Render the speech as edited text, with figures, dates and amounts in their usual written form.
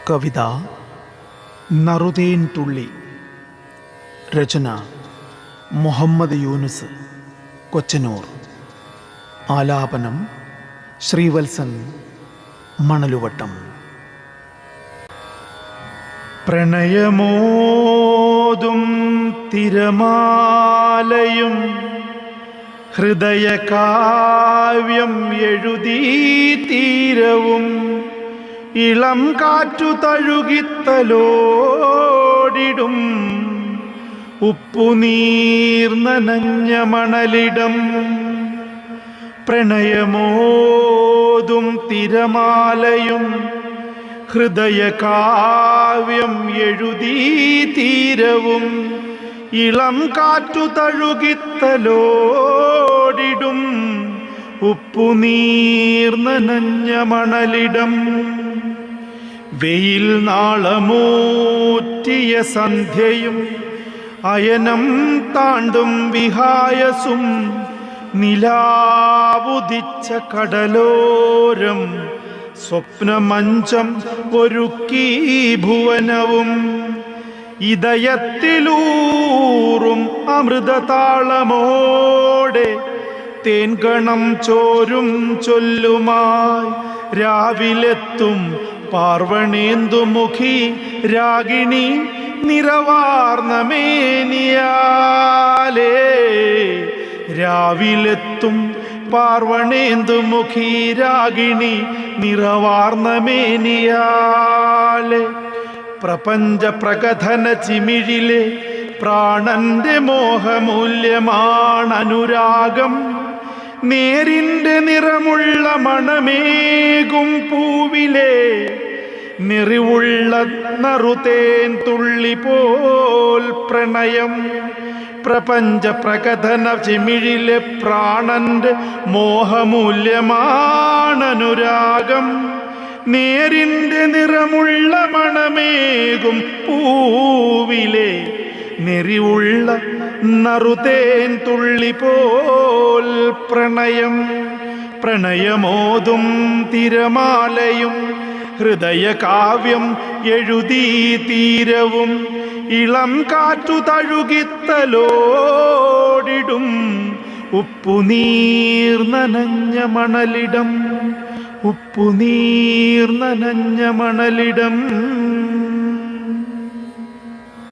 കവിത നറുതേൻ തുള്ളി. രചന മുഹമ്മദ് യൂനുസ്, കൊച്ചനൂർ. ആലാപനം ശ്രീവത്സൻ മണലുവട്ടം. പ്രണയമോതും തിരമാലയും ഹൃദയകാവ്യം എഴുതി തീരവും ഇളം കാറ്റു തഴുകിത്തലോടിടും ഉപ്പുനീർ നനഞ്ഞ മണലിടം. പ്രണയമോതും തിരമാലയും ഹൃദയകാവ്യം എഴുതി തീരവും ഇളം കാറ്റു തഴുകിത്തലോടിടും ഉപ്പുനീർ നനഞ്ഞ മണലിടം. വെയിൽ നാളമൂറ്റിയ സന്ധ്യയും അയനം താണ്ടും വിഹായസും നിലാവുദിച്ച കടലോരം സ്വപ്നമഞ്ചം ഒരുക്കി ഭുവനവും. ഇതയത്തിലൂറും അമൃതതാളമോടെ തേൻകണം ചോരും ചൊല്ലുമായി രാവിലെത്തും പാർവണേന്ദുമുഖി രാഗിണി നിറവാർന്ന മേനിയാലേ. രാവിലെത്തും പാർവണേന്ദുമുഖി രാഗിണി നിറവാർന്ന മേനിയാലേ. പ്രപഞ്ച പ്രകഥന ചിമിഴിലെ പ്രാണന്റെ മോഹമൂല്യമാണനുരാഗം. നേരിൻ്റെ നിറമുള്ള മണമേകും പൂവിലെ നിറിവുള്ള നറുതേൻ തുള്ളി പോൽ പ്രണയം. പ്രപഞ്ച പ്രകഥന ചിമിഴിലെ പ്രാണന്റെ മോഹമൂല്യമാണനുരാഗം. നേരിൻ്റെ നിറമുള്ള മണമേകും പൂവിലെ നെറിവുള്ള നറുതേൻ തുള്ളി പോൽ പ്രണയം. പ്രണയമോതും തിരമാലയും ഹൃദയകാവ്യം എഴുതി തീരവും ഇളം കാറ്റു തഴുകിത്തലോടിടും ഉപ്പുനീർ നനഞ്ഞ മണലിടം. ഉപ്പുനീർ നനഞ്ഞ മണലിടം.